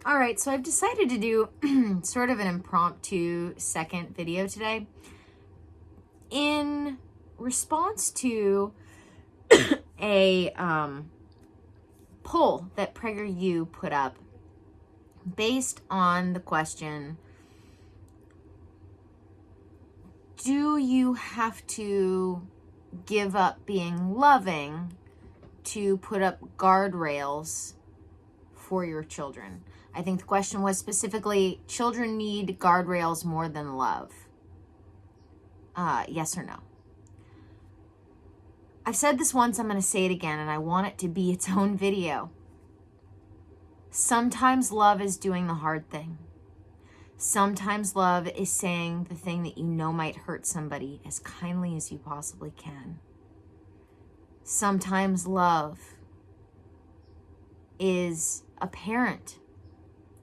All right, so I've decided to do sort of an impromptu second video today in response to a poll that PragerU put up based on the question, do you have to give up being loving to put up guardrails for your children? I think the question was specifically, children need guardrails more than love. Yes or no? I've said this once, I'm going to say it again, and I want it to be its own video. Sometimes love is doing the hard thing. Sometimes love is saying the thing that you know might hurt somebody as kindly as you possibly can. Sometimes love is a parent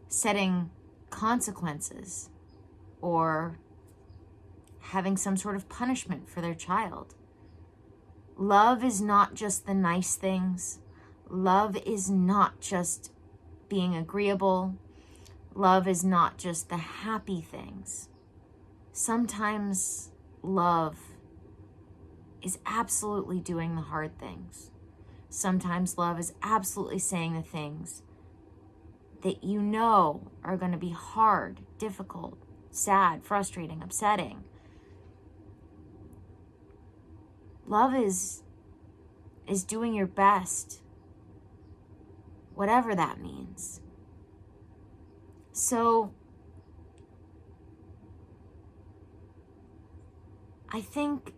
setting consequences or having some sort of punishment for their child. Love is not just the nice things. Love is not just being agreeable. Love is not just the happy things. Sometimes love is absolutely doing the hard things. Sometimes love is absolutely saying the things that you know are going to be hard, difficult, sad, frustrating, upsetting. Love is doing your best, whatever that means. So I think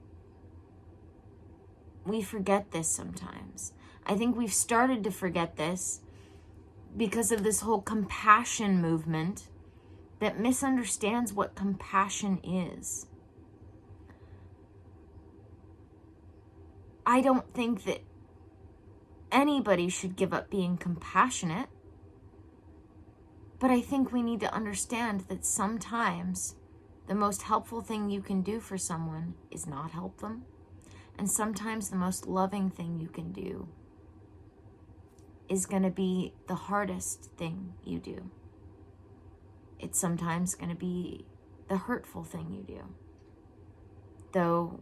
we forget this sometimes. I think we've started to forget this because of this whole compassion movement that misunderstands what compassion is. I don't think that anybody should give up being compassionate, but I think we need to understand that sometimes the most helpful thing you can do for someone is not help them, and sometimes the most loving thing you can do is going to be the hardest thing you do. It's sometimes going to be the hurtful thing you do. Though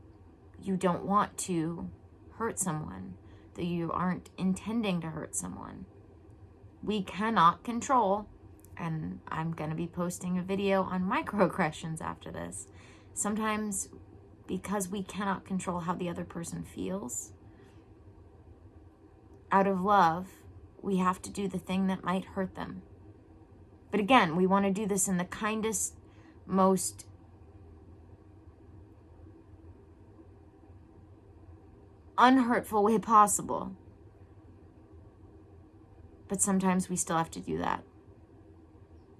you don't want to hurt someone, though you aren't intending to hurt someone, we cannot control, and I'm going to be posting a video on microaggressions after this. Sometimes, because we cannot control how the other person feels, out of love, we have to do the thing that might hurt them. But again, we want to do this in the kindest, most unhurtful way possible. But sometimes we still have to do that.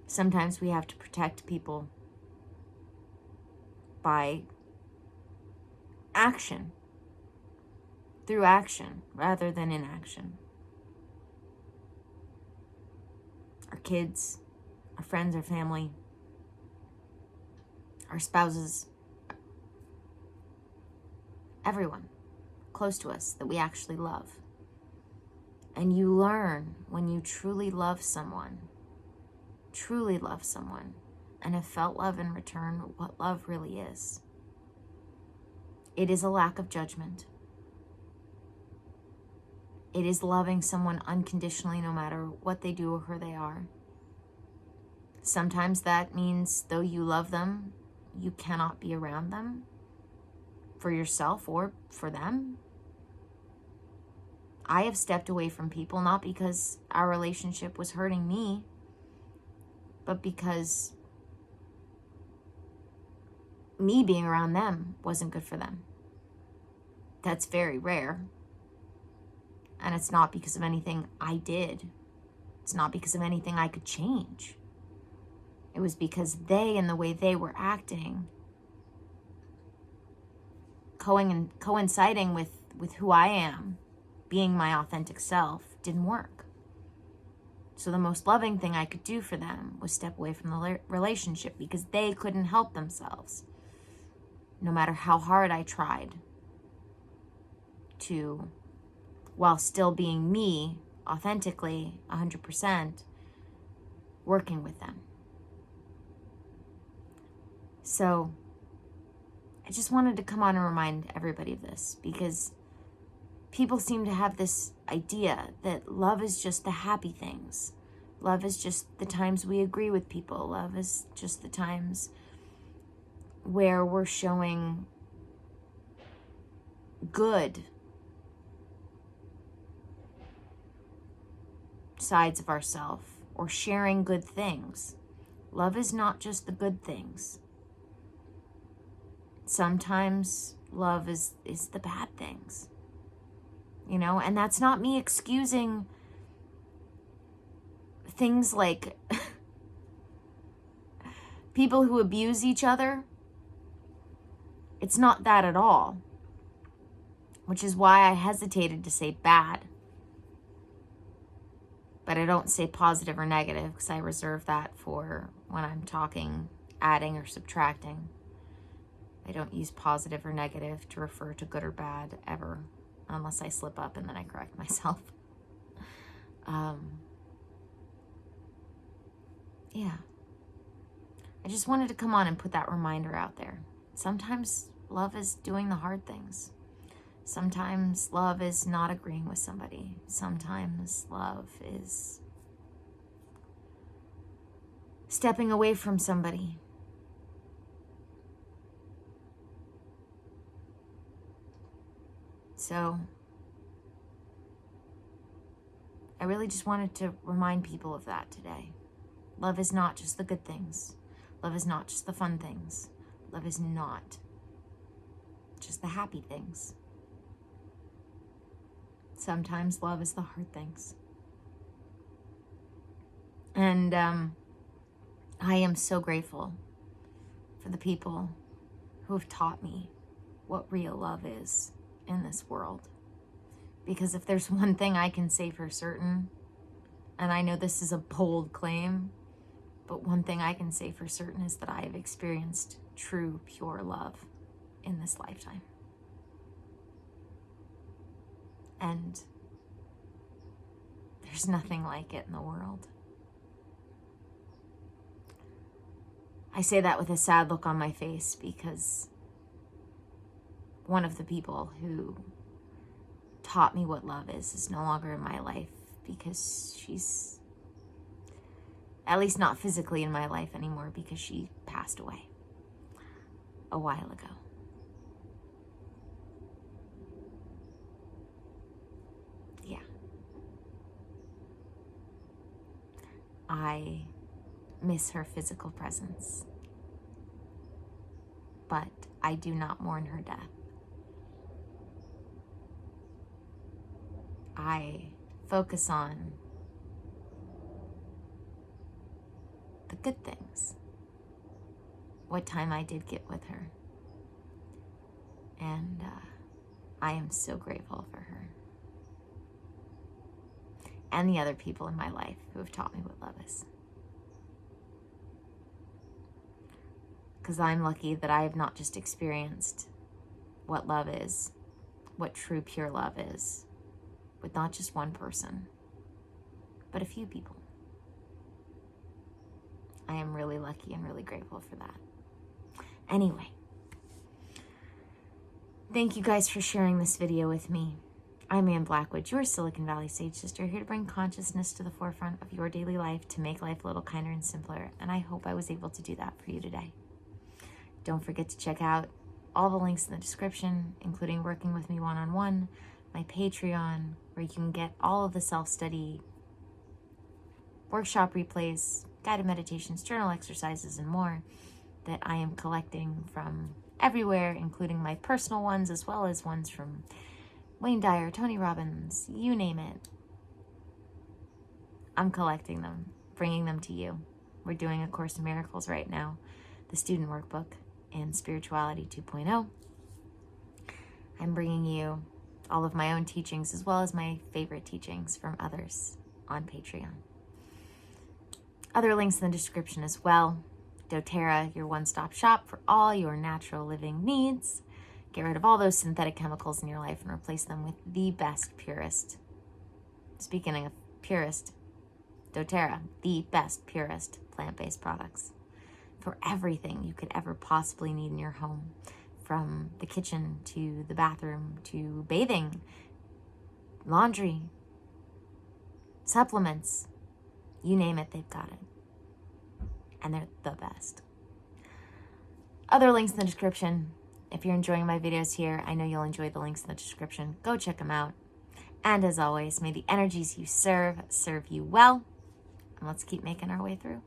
Sometimes we have to protect people by action, through action rather than inaction. Our kids, our friends, our family, our spouses, everyone close to us that we actually love. And you learn when you truly love someone, and have felt love in return, what love really is. It is a lack of judgment. It is loving someone unconditionally no matter what they do or who they are. Sometimes that means though you love them, you cannot be around them for yourself or for them. I have stepped away from people not because our relationship was hurting me, but because me being around them wasn't good for them. That's very rare. And it's not because of anything I did. It's not because of anything I could change. It was because they and the way they were acting, coinciding with who I am, being my authentic self, didn't work. So the most loving thing I could do for them was step away from the relationship because they couldn't help themselves. No matter how hard I tried to, while still being me, authentically, 100%, working with them. So I just wanted to come on and remind everybody of this, because people seem to have this idea that love is just the happy things. Love is just the times we agree with people. Love is just the times where we're showing good sides of ourselves or sharing good things. Love is not just the good things. Sometimes love is the bad things, you know, and that's not me excusing things like people who abuse each other. It's not that at all, which is why I hesitated to say bad. But I don't say positive or negative, because I reserve that for when I'm talking, adding or subtracting. I don't use positive or negative to refer to good or bad ever, unless I slip up and then I correct myself. Yeah. I just wanted to come on and put that reminder out there. Sometimes love is doing the hard things. Sometimes love is not agreeing with somebody. Sometimes love is stepping away from somebody. So I really just wanted to remind people of that today. Love is not just the good things. Love is not just the fun things. Love is not just the happy things. Sometimes love is the hard things. And I am so grateful for the people who have taught me what real love is in this world. Because if there's one thing I can say for certain, and I know this is a bold claim, but one thing I can say for certain is that I have experienced true, pure love in this lifetime. And there's nothing like it in the world. I say that with a sad look on my face, because one of the people who taught me what love is no longer in my life, because she's at least not physically in my life anymore, because she passed away a while ago. Yeah. I miss her physical presence, but I do not mourn her death. I focus on the good things, what time I did get with her, and I am so grateful for her and the other people in my life who have taught me what love is. Because I'm lucky that I have not just experienced what love is, what true pure love is, with not just one person, but a few people. I am really lucky and really grateful for that. Anyway, thank you guys for sharing this video with me. I'm Ann Blackwood, your Silicon Valley Sage Sister, here to bring consciousness to the forefront of your daily life to make life a little kinder and simpler, and I hope I was able to do that for you today. Don't forget to check out all the links in the description, including working with me one-on-one, my Patreon, where you can get all of the self-study, workshop replays, guided meditations, journal exercises, and more that I am collecting from everywhere, including my personal ones, as well as ones from Wayne Dyer, Tony Robbins, you name it. I'm collecting them, bringing them to you. We're doing A Course in Miracles right now, the student workbook, and Spirituality 2.0. I'm bringing you all of my own teachings, as well as my favorite teachings from others on Patreon. Other links in the description as well. dōTERRA, your one-stop shop for all your natural living needs. Get rid of all those synthetic chemicals in your life and replace them with the best, purest. Speaking of purest, dōTERRA, the best, purest plant-based products for everything you could ever possibly need in your home, from the kitchen to the bathroom to bathing, laundry, supplements, you name it, they've got it. And they're the best. Other links in the description. If you're enjoying my videos here, I know you'll enjoy the links in the description. Go check them out. And as always, may the energies you serve you well. And let's keep making our way through.